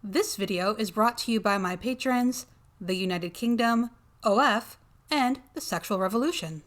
This video is brought to you by my patrons, the United Kingdom, OF, and the Sexual Revolution.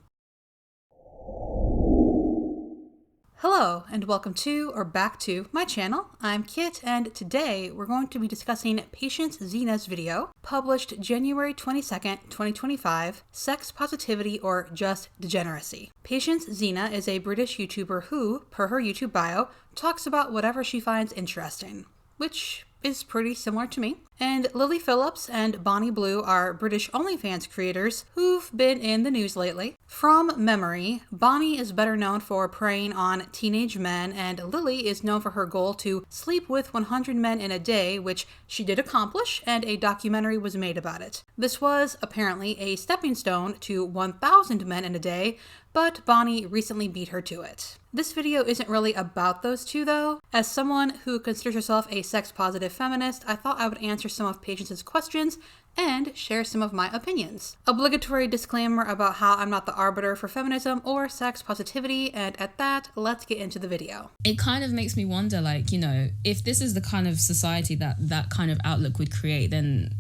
Hello, and welcome to, or back to, my channel. I'm Kit, and today we're going to be discussing Patience Xina's video, published January 22nd, 2025, Sex Positivity or Just Degeneracy. Patience Xina is a British YouTuber who, per her YouTube bio, talks about whatever she finds interesting, which is pretty similar to me. And Lily Phillips and Bonnie Blue are British OnlyFans creators who've been in the news lately. From memory, Bonnie is better known for preying on teenage men, and Lily is known for her goal to sleep with 100 men in a day, which she did accomplish, and a documentary was made about it. This was apparently a stepping stone to 1,000 men in a day, but Bonnie recently beat her to it. This video isn't really about those two though. As someone who considers herself a sex-positive feminist, I thought I would answer some of Patience's questions and share some of my opinions. Obligatory disclaimer about how I'm not the arbiter for feminism or sex positivity, and at that, let's get into the video. It kind of makes me wonder, like, you know, if this is the kind of society that kind of outlook would create, then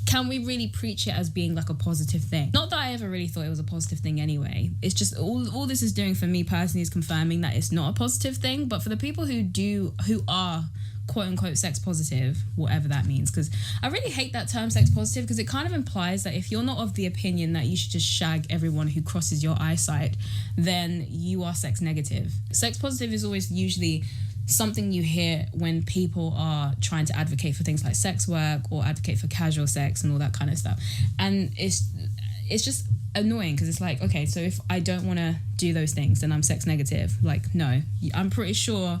can we really preach it as being like a positive thing? Not that I ever really thought it was a positive thing anyway. It's just all this is doing for me personally is confirming that it's not a positive thing. But for the people who are quote unquote sex positive, whatever that means, because I really hate that term sex positive, because it kind of implies that if you're not of the opinion that you should just shag everyone who crosses your eyesight, then you are sex negative. Sex positive is always usually something you hear when people are trying to advocate for things like sex work or advocate for casual sex and all that kind of stuff. And it's just annoying, because it's like, okay, so if I don't want to do those things, then I'm sex negative. Like, no, I'm pretty sure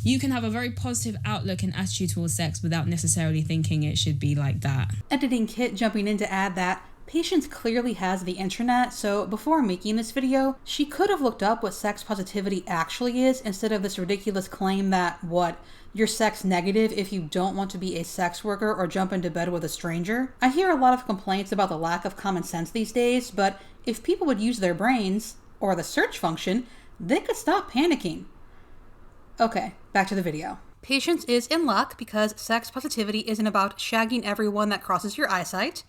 you can have a very positive outlook and attitude towards sex without necessarily thinking it should be like that. Editing Kit jumping in to add that Patience clearly has the internet, so before making this video, she could have looked up what sex positivity actually is instead of this ridiculous claim that, you're sex negative if you don't want to be a sex worker or jump into bed with a stranger. I hear a lot of complaints about the lack of common sense these days, but if people would use their brains, or the search function, they could stop panicking. Okay, back to the video. Patience is in luck because sex positivity isn't about shagging everyone that crosses your eyesight.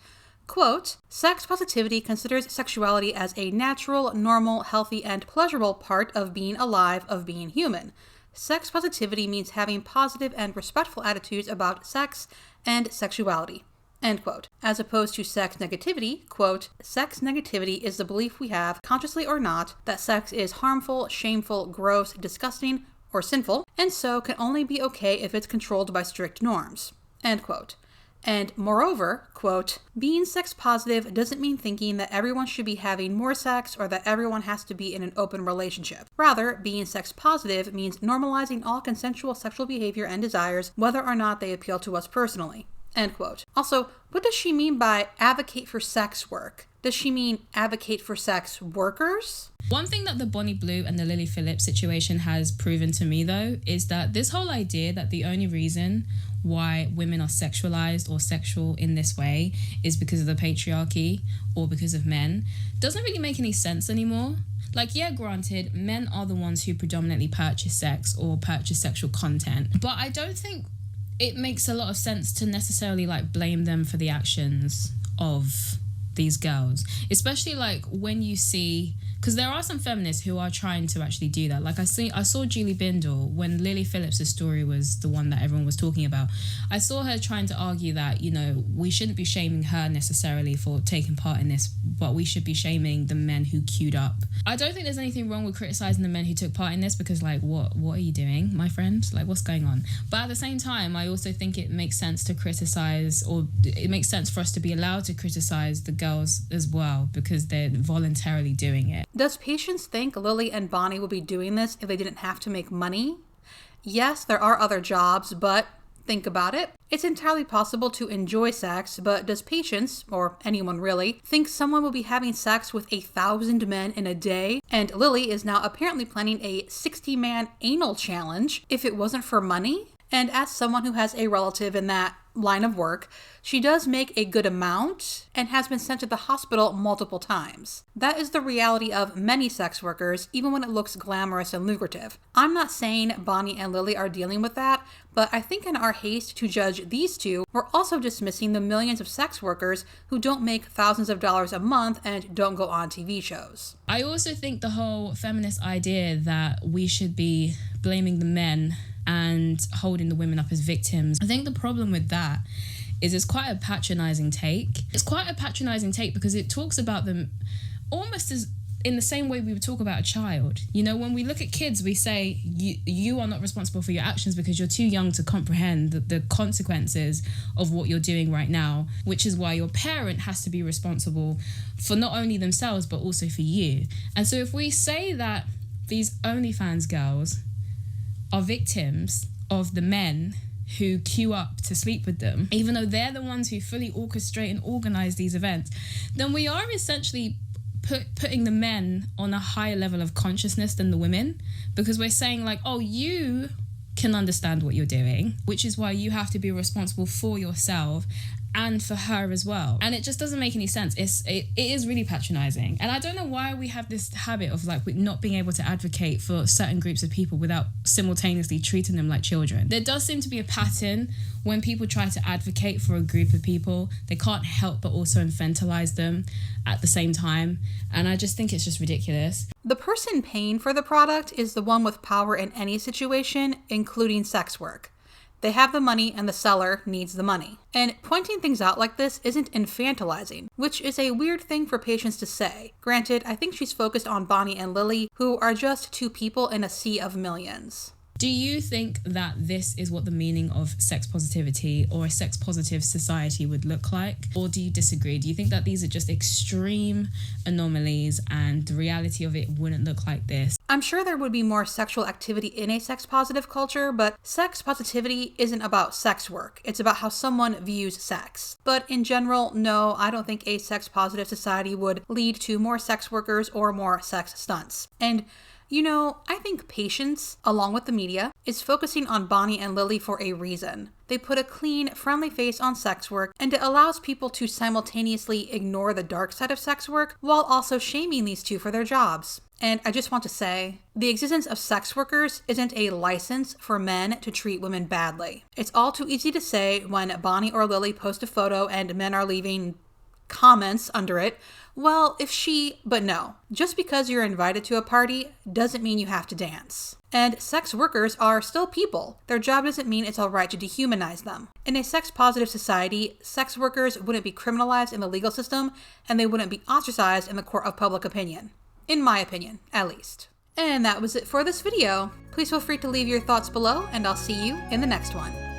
Quote, sex positivity considers sexuality as a natural, normal, healthy, and pleasurable part of being alive, of being human. Sex positivity means having positive and respectful attitudes about sex and sexuality. End quote. As opposed to sex negativity, quote, sex negativity is the belief we have, consciously or not, that sex is harmful, shameful, gross, disgusting, or sinful, and so can only be okay if it's controlled by strict norms. End quote. And moreover, quote, being sex positive doesn't mean thinking that everyone should be having more sex or that everyone has to be in an open relationship. Rather, being sex positive means normalizing all consensual sexual behavior and desires, whether or not they appeal to us personally. End quote. Also, what does she mean by advocate for sex work? Does she mean advocate for sex workers? One thing that the Bonnie Blue and the Lily Phillips situation has proven to me, though, is that this whole idea that the only reason why women are sexualized or sexual in this way is because of the patriarchy or because of men doesn't really make any sense anymore. Like, yeah, granted, men are the ones who predominantly purchase sex or purchase sexual content, but I don't think it makes a lot of sense to necessarily like blame them for the actions of these girls, especially like when you see, because there are some feminists who are trying to actually do that. Like I saw Julie Bindel when Lily Phillips' story was the one that everyone was talking about. I saw her trying to argue that, you know, we shouldn't be shaming her necessarily for taking part in this, but we should be shaming the men who queued up. I don't think there's anything wrong with criticizing the men who took part in this, because like, what are you doing, my friend? Like, what's going on? But at the same time, I also think it makes sense to criticize, or it makes sense for us to be allowed to criticize the girls as well, because they're voluntarily doing it. Does Patience think Lily and Bonnie would be doing this if they didn't have to make money? Yes, there are other jobs, but think about it. It's entirely possible to enjoy sex, but does Patience, or anyone really, think someone will be having sex with 1,000 men in a day? And Lily is now apparently planning a 60-man anal challenge if it wasn't for money? And as someone who has a relative in that line of work, she does make a good amount and has been sent to the hospital multiple times. That is the reality of many sex workers, even when it looks glamorous and lucrative. I'm not saying Bonnie and Lily are dealing with that, but I think in our haste to judge these two, we're also dismissing the millions of sex workers who don't make thousands of dollars a month and don't go on TV shows. I also think the whole feminist idea that we should be blaming the men and holding the women up as victims, I think the problem with that is it's quite a patronizing take. It's quite a patronizing take because it talks about them almost as in the same way we would talk about a child. You know, when we look at kids, we say, you are not responsible for your actions because you're too young to comprehend the consequences of what you're doing right now, which is why your parent has to be responsible for not only themselves, but also for you. And so if we say that these OnlyFans girls are victims of the men who queue up to sleep with them, even though they're the ones who fully orchestrate and organize these events, then we are essentially putting the men on a higher level of consciousness than the women, because we're saying like, oh, you can understand what you're doing, which is why you have to be responsible for yourself and for her as well. And it just doesn't make any sense. It is really patronizing. And I don't know why we have this habit of like not being able to advocate for certain groups of people without simultaneously treating them like children. There does seem to be a pattern when people try to advocate for a group of people, they can't help but also infantilize them at the same time. And I just think it's just ridiculous. The person paying for the product is the one with power in any situation, including sex work. They have the money and the seller needs the money. And pointing things out like this isn't infantilizing, which is a weird thing for Patience to say. Granted, I think she's focused on Bonnie and Lily, who are just two people in a sea of millions. Do you think that this is what the meaning of sex positivity or a sex positive society would look like? Or do you disagree? Do you think that these are just extreme anomalies and the reality of it wouldn't look like this? I'm sure there would be more sexual activity in a sex positive culture, but sex positivity isn't about sex work. It's about how someone views sex. But in general, no, I don't think a sex positive society would lead to more sex workers or more sex stunts. And you know, I think Patience, along with the media, is focusing on Bonnie and Lily for a reason. They put a clean, friendly face on sex work, and it allows people to simultaneously ignore the dark side of sex work while also shaming these two for their jobs. And I just want to say, the existence of sex workers isn't a license for men to treat women badly. It's all too easy to say when Bonnie or Lily post a photo and men are leaving comments under it, well, but no. Just because you're invited to a party doesn't mean you have to dance. And sex workers are still people. Their job doesn't mean it's alright to dehumanize them. In a sex-positive society, sex workers wouldn't be criminalized in the legal system, and they wouldn't be ostracized in the court of public opinion. In my opinion, at least. And that was it for this video. Please feel free to leave your thoughts below, and I'll see you in the next one.